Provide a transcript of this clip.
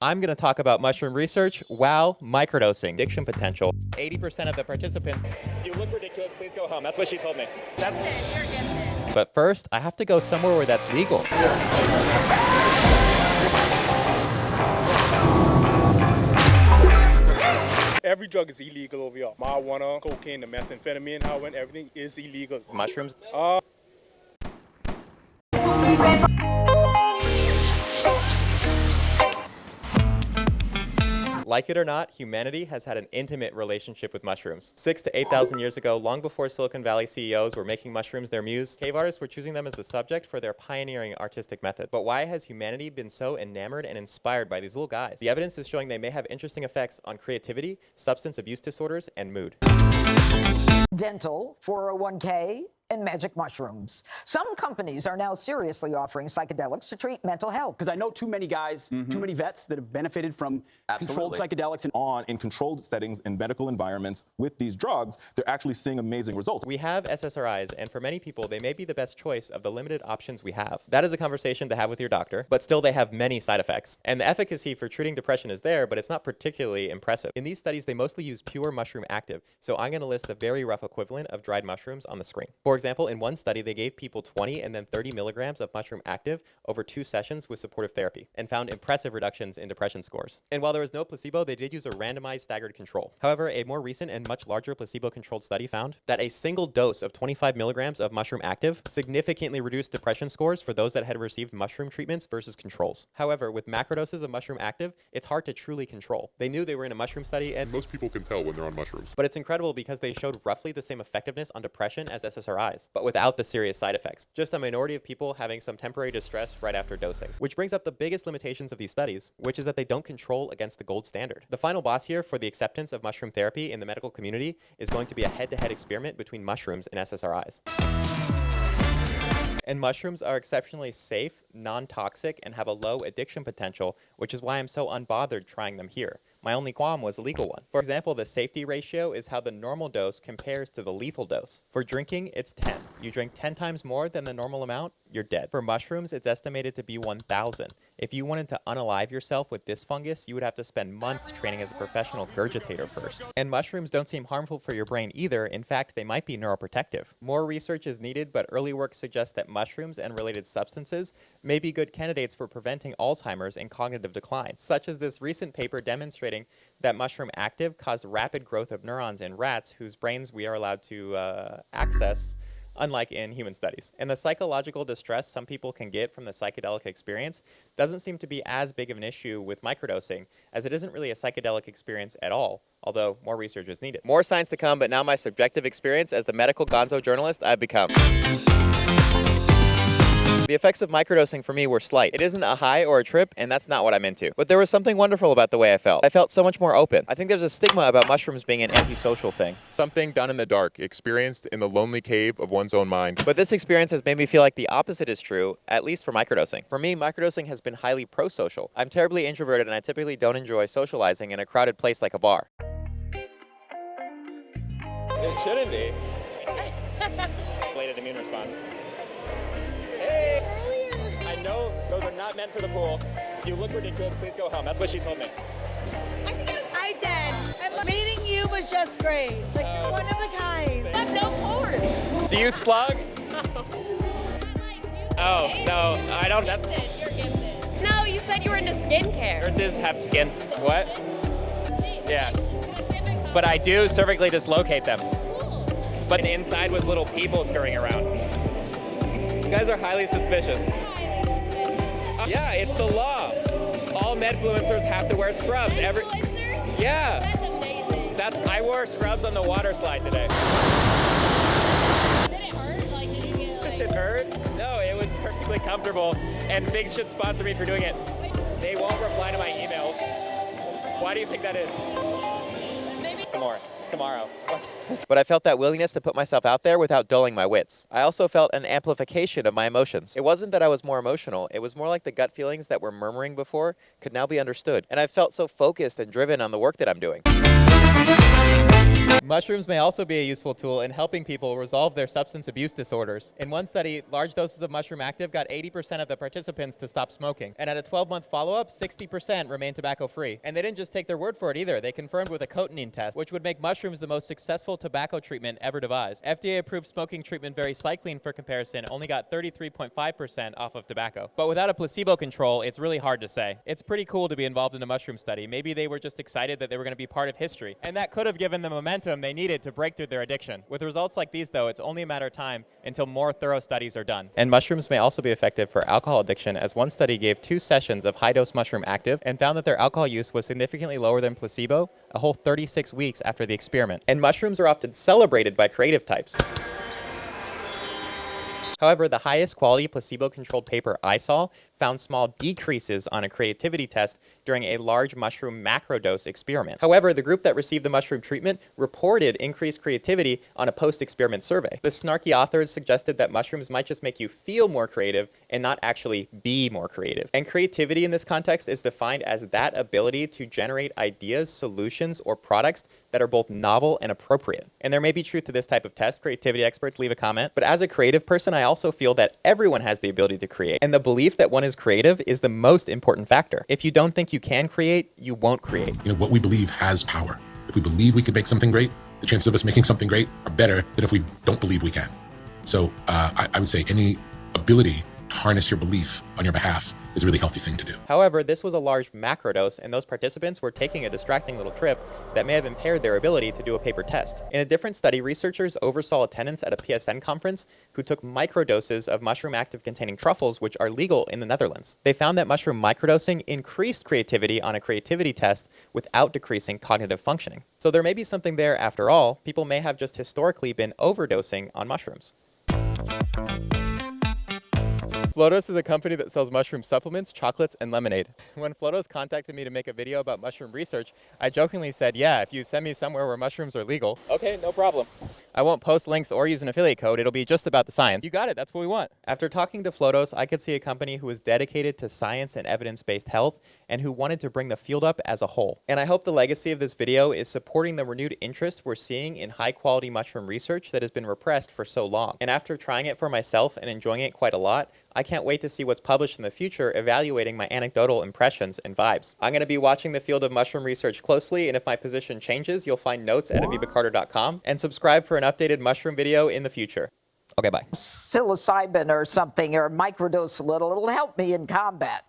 I'm going to talk about mushroom research, wow, microdosing, addiction potential. 80% of the participants. You look ridiculous, please go home. That's what she told me. But first, I have to go somewhere where that's legal. Every drug is illegal over here. Marijuana, cocaine, the methamphetamine, heroin, everything is illegal. Mushrooms? Like it or not, humanity has had an intimate relationship with mushrooms. 6,000 to 8,000 years ago, long before Silicon Valley CEOs were making mushrooms their muse, cave artists were choosing them as the subject for their pioneering artistic method. But why has humanity been so enamored and inspired by these little guys? The evidence is showing they may have interesting effects on creativity, substance abuse disorders, and mood. Dental, 401k, and magic mushrooms. Some companies are now seriously offering psychedelics to treat mental health. Because I know too many guys, too many vets that have benefited from controlled psychedelics. And in controlled settings in medical environments with these drugs, they're actually seeing amazing results. We have SSRIs, and for many people, they may be the best choice of the limited options we have. That is a conversation to have with your doctor, but still they have many side effects. And the efficacy for treating depression is there, but it's not particularly impressive. In these studies, they mostly use pure mushroom active, so I'm going to list the very rough equivalent of dried mushrooms on the screen. For example, in one study, they gave people 20 and then 30 milligrams of mushroom active over 2 sessions with supportive therapy and found impressive reductions in depression scores. And while there was no placebo, they did use a randomized staggered control. However, a more recent and much larger placebo-controlled study found that a single dose of 25 milligrams of mushroom active significantly reduced depression scores for those that had received mushroom treatments versus controls. However, with macrodoses of mushroom active, it's hard to truly control. They knew they were in a mushroom study, and most people can tell when they're on mushrooms. But it's incredible because they showed roughly the same effectiveness on depression as SSRIs, but without the serious side effects. Just a minority of people having some temporary distress right after dosing. Which brings up the biggest limitations of these studies, which is that they don't control against the gold standard. The final boss here for the acceptance of mushroom therapy in the medical community is going to be a head-to-head experiment between mushrooms and SSRIs. And mushrooms are exceptionally safe, non-toxic, and have a low addiction potential, which is why I'm so unbothered trying them here. My only qualm was a legal one. For example, the safety ratio is how the normal dose compares to the lethal dose. For drinking, it's 10. You drink 10 times more than the normal amount, you're dead. For mushrooms, it's estimated to be 1,000. If you wanted to unalive yourself with this fungus, you would have to spend months training as a professional regurgitator first. And mushrooms don't seem harmful for your brain either. In fact, they might be neuroprotective. More research is needed, but early work suggests that mushrooms and related substances may be good candidates for preventing Alzheimer's and cognitive decline, such as this recent paper demonstrating that mushroom active caused rapid growth of neurons in rats whose brains we are allowed to access, unlike in human studies. And the psychological distress some people can get from the psychedelic experience doesn't seem to be as big of an issue with microdosing, as it isn't really a psychedelic experience at all, although more research is needed. More science to come, but now my subjective experience as the medical gonzo journalist I've become. The effects of microdosing for me were slight. It isn't a high or a trip, and that's not what I'm into. But there was something wonderful about the way I felt. I felt so much more open. I think there's a stigma about mushrooms being an antisocial thing. Something done in the dark, experienced in the lonely cave of one's own mind. But this experience has made me feel like the opposite is true, at least for microdosing. For me, microdosing has been highly pro-social. I'm terribly introverted, and I typically don't enjoy socializing in a crowded place like a bar. It shouldn't be. Related immune response. I know those are not meant for the pool. You look ridiculous, please go home. That's what she told me. I did. And meeting you was just great. Like, one of a kind. That's no forward. Do you slug? Oh, no, I don't. You're gifted. No, you said you were into skincare. Nurses have skin. What? Yeah. But I do cervically dislocate them. But inside with little people scurrying around. You guys are highly suspicious. Yeah, it's the law. All medfluencers have to wear scrubs. Yeah. That's amazing. I wore scrubs on the water slide today. Did it hurt? Like, did you get like... It hurt? No, it was perfectly comfortable. And Figs should sponsor me for doing it. They won't reply to my emails. Why do you think that is? Maybe Some more. Tomorrow. But I felt that willingness to put myself out there without dulling my wits. I also felt an amplification of my emotions. It wasn't that I was more emotional, it was more like the gut feelings that were murmuring before could now be understood. And I felt so focused and driven on the work that I'm doing. Mushrooms may also be a useful tool in helping people resolve their substance abuse disorders. In one study, large doses of mushroom active got 80% of the participants to stop smoking. And at a 12-month follow-up, 60% remained tobacco-free. And they didn't just take their word for it either. They confirmed with a cotinine test, which would make mushrooms the most successful tobacco treatment ever devised. FDA-approved smoking treatment varicycline, for comparison, only got 33.5% off of tobacco. But without a placebo control, it's really hard to say. It's pretty cool to be involved in a mushroom study. Maybe they were just excited that they were going to be part of history. And that could have given them momentum they needed to break through their addiction. With results like these, though, it's only a matter of time until more thorough studies are done. And mushrooms may also be effective for alcohol addiction, as one study gave 2 sessions of high-dose mushroom active and found that their alcohol use was significantly lower than placebo a whole 36 weeks after the experiment. And mushrooms are often celebrated by creative types. However, the highest quality placebo-controlled paper I saw found small decreases on a creativity test during a large mushroom macrodose experiment. However, the group that received the mushroom treatment reported increased creativity on a post-experiment survey. The snarky authors suggested that mushrooms might just make you feel more creative and not actually be more creative. And creativity in this context is defined as that ability to generate ideas, solutions, or products that are both novel and appropriate. And there may be truth to this type of test. Creativity experts leave a comment. But as a creative person, I also feel that everyone has the ability to create. And the belief that one is creative is the most important factor. If you don't think you can create, you won't create. You know, what we believe has power. If we believe we can make something great, the chances of us making something great are better than if we don't believe we can. So I would say any ability to harness your belief on your behalf is a really healthy thing to do. However, this was a large macrodose, and those participants were taking a distracting little trip that may have impaired their ability to do a paper test. In a different study, researchers oversaw attendants at a PSN conference who took microdoses of mushroom active containing truffles, which are legal in the Netherlands. They found that mushroom microdosing increased creativity on a creativity test without decreasing cognitive functioning. So there may be something there after all. People may have just historically been overdosing on mushrooms. Flodos is a company that sells mushroom supplements, chocolates, and lemonade. When Flodos contacted me to make a video about mushroom research, I jokingly said, yeah, if you send me somewhere where mushrooms are legal. Okay, no problem. I won't post links or use an affiliate code. It'll be just about the science. You got it. That's what we want. After talking to Flodos, I could see a company who was dedicated to science and evidence-based health and who wanted to bring the field up as a whole. And I hope the legacy of this video is supporting the renewed interest we're seeing in high-quality mushroom research that has been repressed for so long. And after trying it for myself and enjoying it quite a lot, I can't wait to see what's published in the future, evaluating my anecdotal impressions and vibes. I'm going to be watching the field of mushroom research closely, and if my position changes, you'll find notes at avivacarter.com, and subscribe for an updated mushroom video in the future. Okay, bye. Psilocybin or something, or microdose a little, it'll help me in combat.